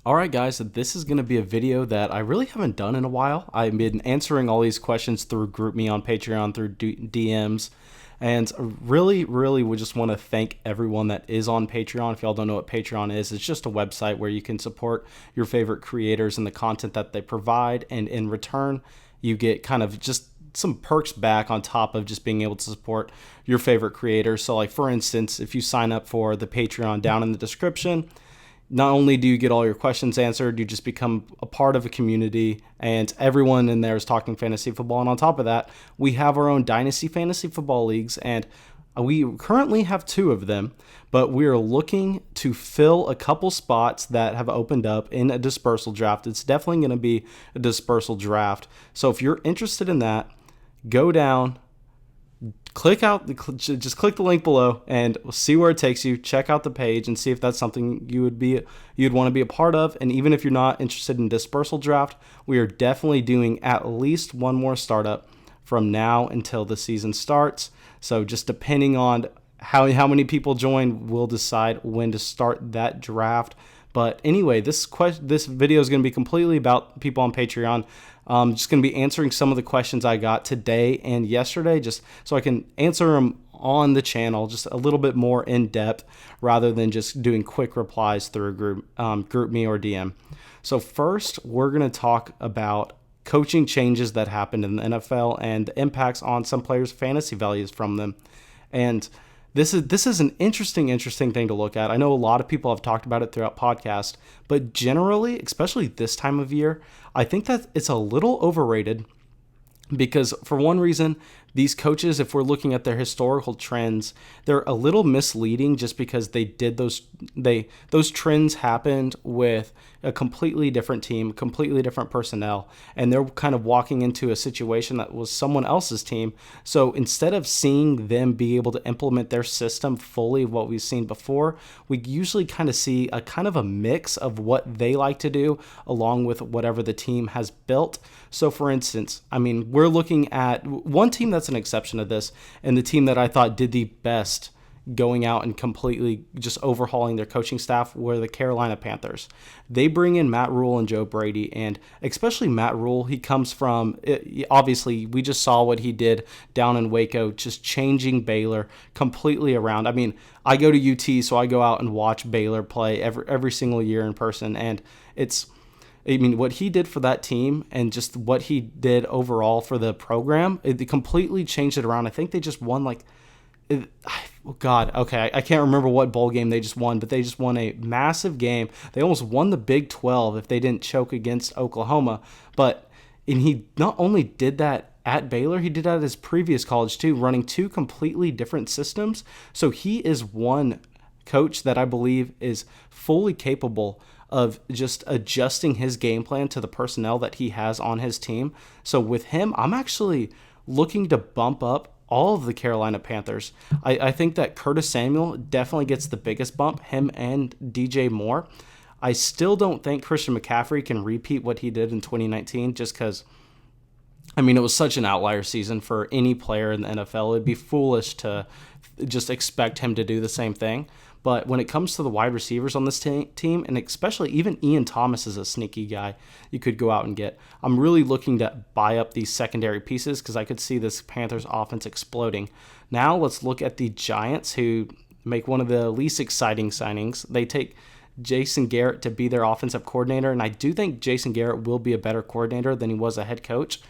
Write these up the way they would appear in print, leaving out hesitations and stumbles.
Alright guys, so this is going to be a video that I really haven't done in a while. I've been answering all these questions through Groupme on Patreon, through DMs, and really would just want to thank everyone that is on Patreon. If y'all don't know what Patreon is, it's just a website where you can support your favorite creators and the content that they provide, and in return, you get kind of just some perks back on top of just being able to support your favorite creators. So like for instance, if you sign up for the Patreon down in the description, not only do you get all your questions answered, you just become a part of a community, and everyone in there is talking fantasy football. And on top of that, we have our own Dynasty Fantasy Football Leagues, and we currently have 2 of them, but we are looking to fill a couple spots that have opened up in a dispersal draft. It's definitely going to be a dispersal draft. So if you're interested in that, go down, just click the link below and see where it takes you. Check out the page and see if that's something you'd want to be a part of. And even if you're not interested in dispersal draft, we are definitely doing at least one more startup from now until the season starts. So just depending on how many people join, we'll decide when to start that draft. But anyway, this video is going to be completely about people on Patreon. Just going to be answering some of the questions I got today and yesterday, just so I can answer them on the channel just a little bit more in depth rather than just doing quick replies through Groupme or DM. So first, we're going to talk about coaching changes that happened in the NFL and the impacts on some players' fantasy values from them. And this is an interesting thing to look at. I know a lot of people have talked about it throughout podcast, but generally, especially this time of year, I think that it's a little overrated because for one reason, these coaches, if we're looking at their historical trends, they're a little misleading just because those trends happened with a completely different team, completely different personnel, and they're kind of walking into a situation that was someone else's team. So instead of seeing them be able to implement their system fully, what we've seen before, we usually kind of see a kind of a mix of what they like to do along with whatever the team has built. So for instance, I mean, we're looking at one team that's an exception to this, and the team that I thought did the best going out and completely just overhauling their coaching staff were the Carolina Panthers. They bring in Matt Rule and Joe Brady, and especially Matt Rule, he comes from, obviously, we just saw what he did down in Waco, just changing Baylor completely around. I mean, I go to UT, so I go out and watch Baylor play every single year in person, and what he did for that team and just what he did overall for the program, it completely changed it around. I think they just won I can't remember what bowl game they just won, but they just won a massive game. They almost won the Big 12 if they didn't choke against Oklahoma. And he not only did that at Baylor, he did that at his previous college too, running 2 completely different systems. So he is one coach that I believe is fully capable of just adjusting his game plan to the personnel that he has on his team. So with him, I'm actually looking to bump up all of the Carolina Panthers. I think that Curtis Samuel definitely gets the biggest bump, him and DJ Moore. I still don't think Christian McCaffrey can repeat what he did in 2019 just because, it was such an outlier season for any player in the NFL. It'd be foolish to just expect him to do the same thing. But when it comes to the wide receivers on this team, and especially even Ian Thomas is a sneaky guy you could go out and get. I'm really looking to buy up these secondary pieces because I could see this Panthers offense exploding. Now let's look at the Giants, who make one of the least exciting signings. They take Jason Garrett to be their offensive coordinator, and I do think Jason Garrett will be a better coordinator than he was a head coach.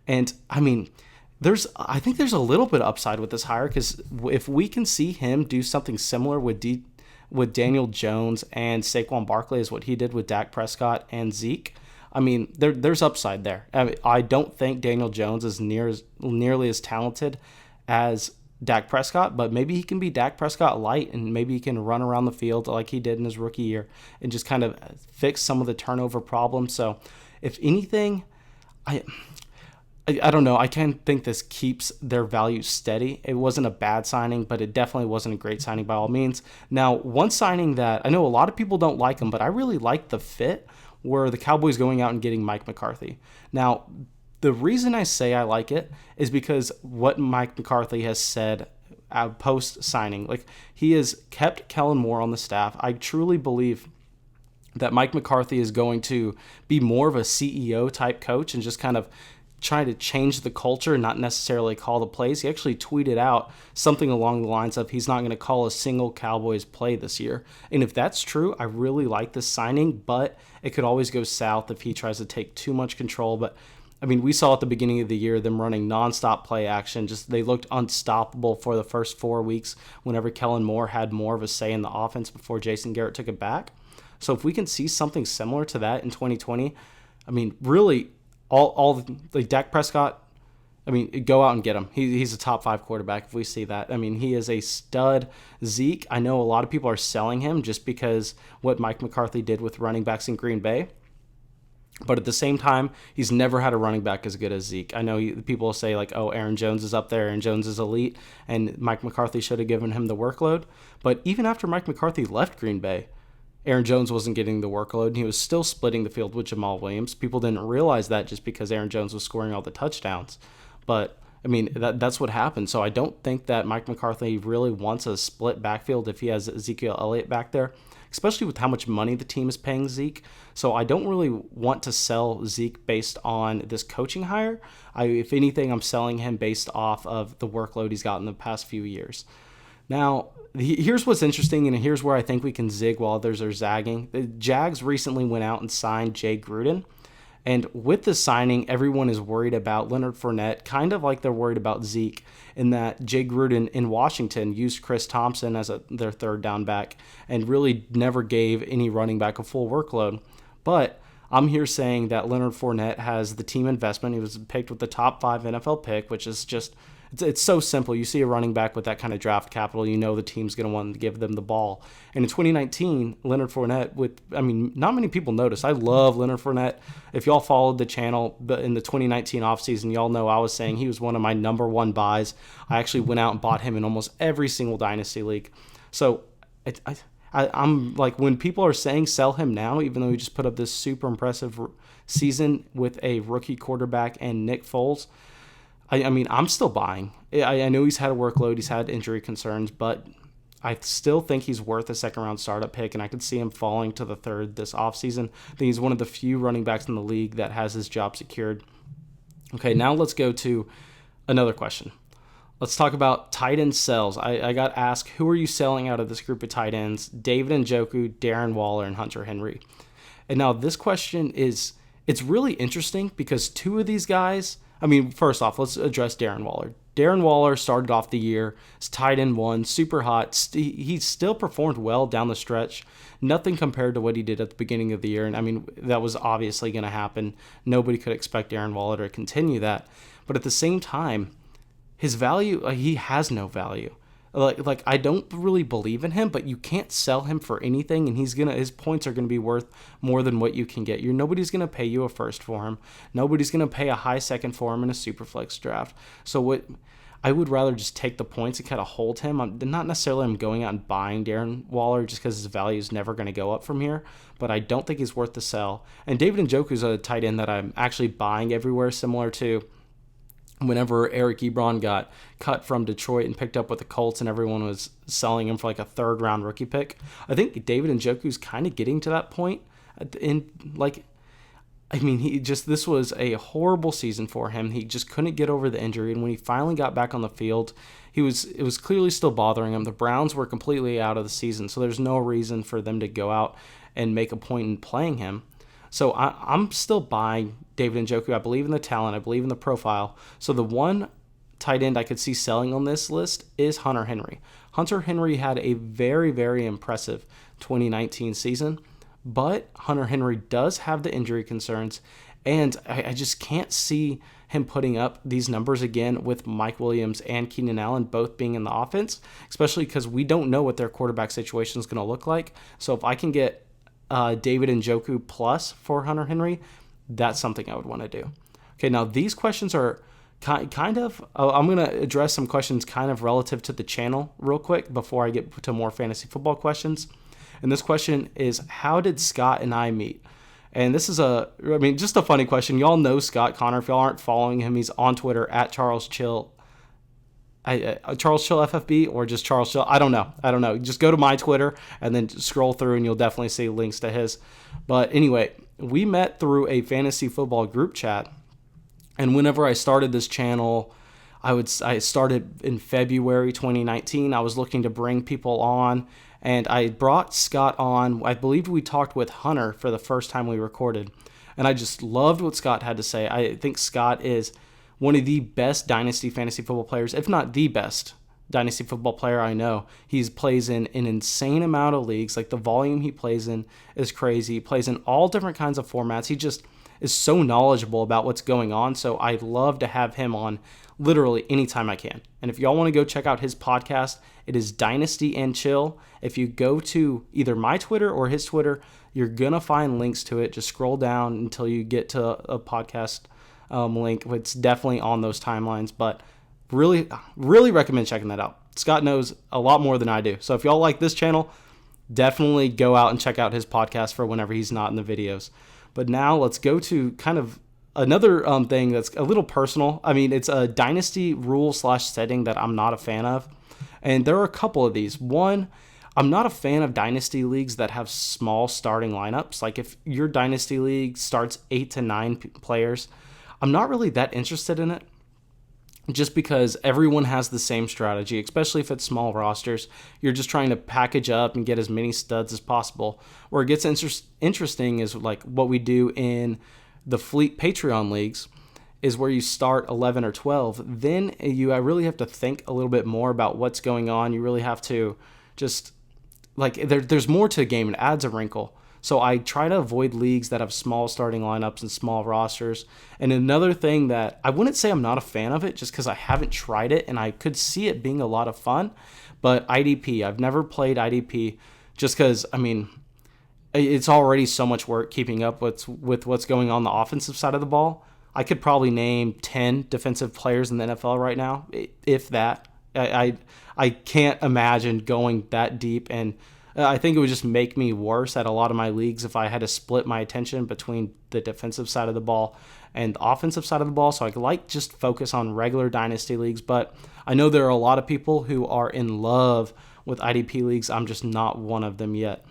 And I think there's a little bit of upside with this hire because if we can see him do something similar with Daniel Jones and Saquon Barkley as what he did with Dak Prescott and Zeke, there's upside there. I don't think Daniel Jones is nearly as talented as Dak Prescott, but maybe he can be Dak Prescott light, and maybe he can run around the field like he did in his rookie year and just kind of fix some of the turnover problems. So if anything, I don't know. I kind of think this keeps their value steady. It wasn't a bad signing, but it definitely wasn't a great signing by all means. Now, one signing that I know a lot of people don't like him, but I really like the fit, were the Cowboys going out and getting Mike McCarthy. Now, the reason I say I like it is because what Mike McCarthy has said post-signing. He has kept Kellen Moore on the staff. I truly believe that Mike McCarthy is going to be more of a CEO type coach and just kind of try to change the culture, not necessarily call the plays. He actually tweeted out something along the lines of he's not going to call a single Cowboys play this year. And if that's true, I really like this signing, but it could always go south if he tries to take too much control. But I mean, we saw at the beginning of the year them running nonstop play action. Just they looked unstoppable for the first 4 weeks whenever Kellen Moore had more of a say in the offense before Jason Garrett took it back. So if we can see something similar to that in 2020, I mean, really, all like Dak Prescott, I mean, go out and get him. He's a top 5 quarterback if we see that. I mean, he is a stud. Zeke, I know a lot of people are selling him just because what Mike McCarthy did with running backs in Green Bay. But at the same time, he's never had a running back as good as Zeke. I know people will say, like, oh, Aaron Jones is up there, Aaron Jones is elite, and Mike McCarthy should have given him the workload. But even after Mike McCarthy left Green Bay, Aaron Jones wasn't getting the workload, and he was still splitting the field with Jamal Williams. People didn't realize that just because Aaron Jones was scoring all the touchdowns. But, I mean, that's what happened. So I don't think that Mike McCarthy really wants a split backfield if he has Ezekiel Elliott back there, especially with how much money the team is paying Zeke. So I don't really want to sell Zeke based on this coaching hire. If anything, I'm selling him based off of the workload he's got in the past few years. Now, here's what's interesting, and here's where I think we can zig while others are zagging. The Jags recently went out and signed Jay Gruden. And with the signing, everyone is worried about Leonard Fournette, kind of like they're worried about Zeke, in that Jay Gruden in Washington used Chris Thompson as their third down back and really never gave any running back a full workload. But I'm here saying that Leonard Fournette has the team investment. He was picked with the top 5 NFL pick, which is just it's so simple. You see a running back with that kind of draft capital, you know the team's going to want to give them the ball. And in 2019, Leonard Fournette, not many people noticed. I love Leonard Fournette. If y'all followed the channel in the 2019 offseason, y'all know I was saying he was one of my number 1 buys. I actually went out and bought him in almost every single Dynasty league. So I'm like, when people are saying sell him now, even though he just put up this super impressive season with a rookie quarterback and Nick Foles, I mean, I'm still buying. I know he's had a workload, he's had injury concerns, but I still think he's worth a second-round startup pick, and I could see him falling to the 3rd this offseason. I think he's one of the few running backs in the league that has his job secured. Okay, now let's go to another question. Let's talk about tight end sells. I got asked, who are you selling out of this group of tight ends? David Njoku, Darren Waller, and Hunter Henry. And now this question it's really interesting because 2 of these guys, I mean, first off, let's address Darren Waller. Darren Waller started off the year as tight end 1, super hot. He still performed well down the stretch. Nothing compared to what he did at the beginning of the year. And I mean, that was obviously going to happen. Nobody could expect Darren Waller to continue that. But at the same time, his value, he has no value. Like I don't really believe in him, but you can't sell him for anything, and his points are gonna be worth more than what you can get. Nobody's gonna pay you a first for him. Nobody's gonna pay a high second for him in a superflex draft. So I would rather just take the points and kind of hold him. I'm not necessarily going out and buying Darren Waller just because his value is never going to go up from here, but I don't think he's worth the sell. And David Njoku is a tight end that I'm actually buying everywhere, similar to whenever Eric Ebron got cut from Detroit and picked up with the Colts and everyone was selling him for like a 3rd round rookie pick. I think David Njoku's kind of getting to that point. This was a horrible season for him. He just couldn't get over the injury, and when he finally got back on the field, it was clearly still bothering him. The Browns were completely out of the season, so there's no reason for them to go out and make a point in playing him. So I'm still buying David Njoku. I believe in the talent. I believe in the profile. So the one tight end I could see selling on this list is Hunter Henry. Hunter Henry had a very, very impressive 2019 season, but Hunter Henry does have the injury concerns, and I just can't see him putting up these numbers again with Mike Williams and Keenan Allen both being in the offense, especially because we don't know what their quarterback situation is going to look like. So if I can get David Njoku plus for Hunter Henry, that's something I would want to do. Okay, now these questions are kind of, I'm going to address some questions kind of relative to the channel real quick before I get to more fantasy football questions. And this question is, how did Scott and I meet? And this is just a funny question. Y'all know Scott Connor. If y'all aren't following him, he's on Twitter at Charles Chill. Charles Chill FFB or just Charles Chill. I don't know. Just go to my Twitter and then scroll through and you'll definitely see links to his. But anyway, we met through a fantasy football group chat. And whenever I started this channel, I started in February 2019. I was looking to bring people on, and I brought Scott on. I believe we talked with Hunter for the first time we recorded, and I just loved what Scott had to say. I think Scott is one of the best Dynasty fantasy football players, if not the best Dynasty football player I know. He plays in an insane amount of leagues. Like, the volume he plays in is crazy. He plays in all different kinds of formats. He just is so knowledgeable about what's going on. So I love to have him on literally anytime I can. And if y'all want to go check out his podcast, it is Dynasty and Chill. If you go to either my Twitter or his Twitter, you're going to find links to it. Just scroll down until you get to a podcast link. It's definitely on those timelines, but really, really recommend checking that out. Scott knows a lot more than I do. So if y'all like this channel, definitely go out and check out his podcast for whenever he's not in the videos. But now let's go to kind of another thing that's a little personal. I mean, it's a Dynasty rule/setting that I'm not a fan of. And there are a couple of these. One, I'm not a fan of Dynasty leagues that have small starting lineups. Like, if your Dynasty league starts 8 to 9 players, I'm not really that interested in it. Just because everyone has the same strategy, especially if it's small rosters. You're just trying to package up and get as many studs as possible. Where it gets interesting is like what we do in the Fleet Patreon leagues, is where you start 11 or 12. Then I really have to think a little bit more about what's going on. You really have to just, like, there's more to a game. It adds a wrinkle. So I try to avoid leagues that have small starting lineups and small rosters. And another thing that I wouldn't say I'm not a fan of it, just because I haven't tried it and I could see it being a lot of fun, but IDP. I've never played IDP just because, I mean, it's already so much work keeping up with what's going on the offensive side of the ball. I could probably name 10 defensive players in the NFL right now, if that. I can't imagine going that deep, and I think it would just make me worse at a lot of my leagues if I had to split my attention between the defensive side of the ball and the offensive side of the ball. So I could just focus on regular Dynasty leagues. But I know there are a lot of people who are in love with IDP leagues. I'm just not one of them yet.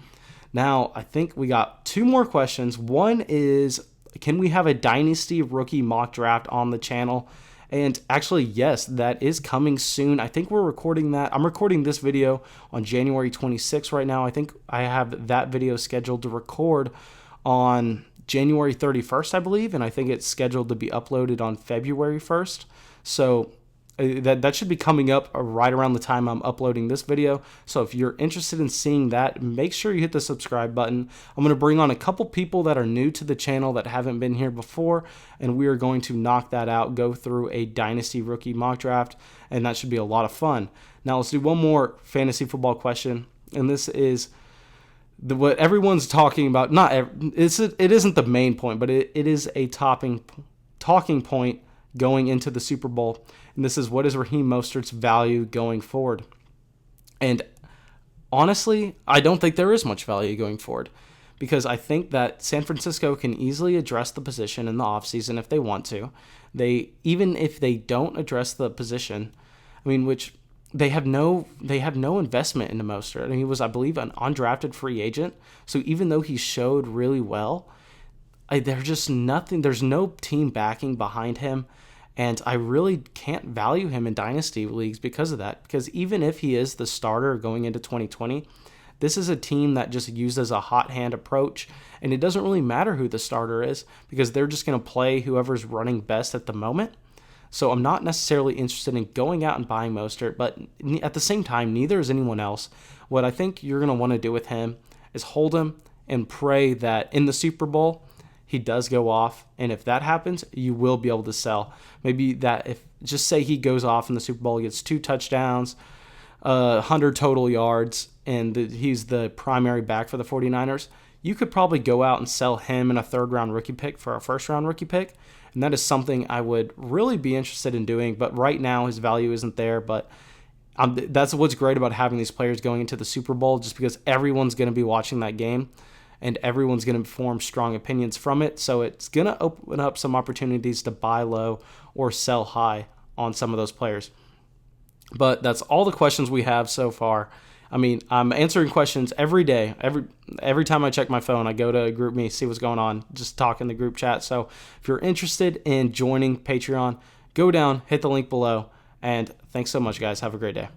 Now, I think we got 2 more questions. One is, can we have a Dynasty rookie mock draft on the channel? And actually, yes, that is coming soon. I think we're recording that. I'm recording this video on January 26th right now. I think I have that video scheduled to record on January 31st, I believe. And I think it's scheduled to be uploaded on February 1st. So that should be coming up right around the time I'm uploading this video. So if you're interested in seeing that, make sure you hit the subscribe button. I'm going to bring on a couple people that are new to the channel that haven't been here before, and we are going to knock that out, go through a Dynasty rookie mock draft, and that should be a lot of fun. Now let's do one more fantasy football question, and this is what everyone's talking about. It isn't the main point, but it is a talking point going into the Super Bowl. And this is, what is Raheem Mostert's value going forward? And honestly, I don't think there is much value going forward, because I think that San Francisco can easily address the position in the offseason if they want to. Even if they don't address the position, I mean, which they have no investment into Mostert. I mean, he was, I believe, an undrafted free agent. So even though he showed really well, there's just nothing. There's no team backing behind him. And I really can't value him in Dynasty leagues because of that. Because even if he is the starter going into 2020, this is a team that just uses a hot hand approach. And it doesn't really matter who the starter is, because they're just going to play whoever's running best at the moment. So I'm not necessarily interested in going out and buying Mostert. But at the same time, neither is anyone else. What I think you're going to want to do with him is hold him and pray that in the Super Bowl, he does go off, and if that happens, you will be able to sell. Maybe that, if just say he goes off in the Super Bowl, gets 2 touchdowns, 100 total yards, and he's the primary back for the 49ers, you could probably go out and sell him in a 3rd-round rookie pick for a 1st-round rookie pick, and that is something I would really be interested in doing. But right now, his value isn't there. But that's what's great about having these players going into the Super Bowl, just because everyone's going to be watching that game, and everyone's going to form strong opinions from it. So it's going to open up some opportunities to buy low or sell high on some of those players. But that's all the questions we have so far. I mean, I'm answering questions every day. Every time I check my phone, I go to Groupme, see what's going on, just talk in the group chat. So if you're interested in joining Patreon, go down, hit the link below, and thanks so much, guys. Have a great day.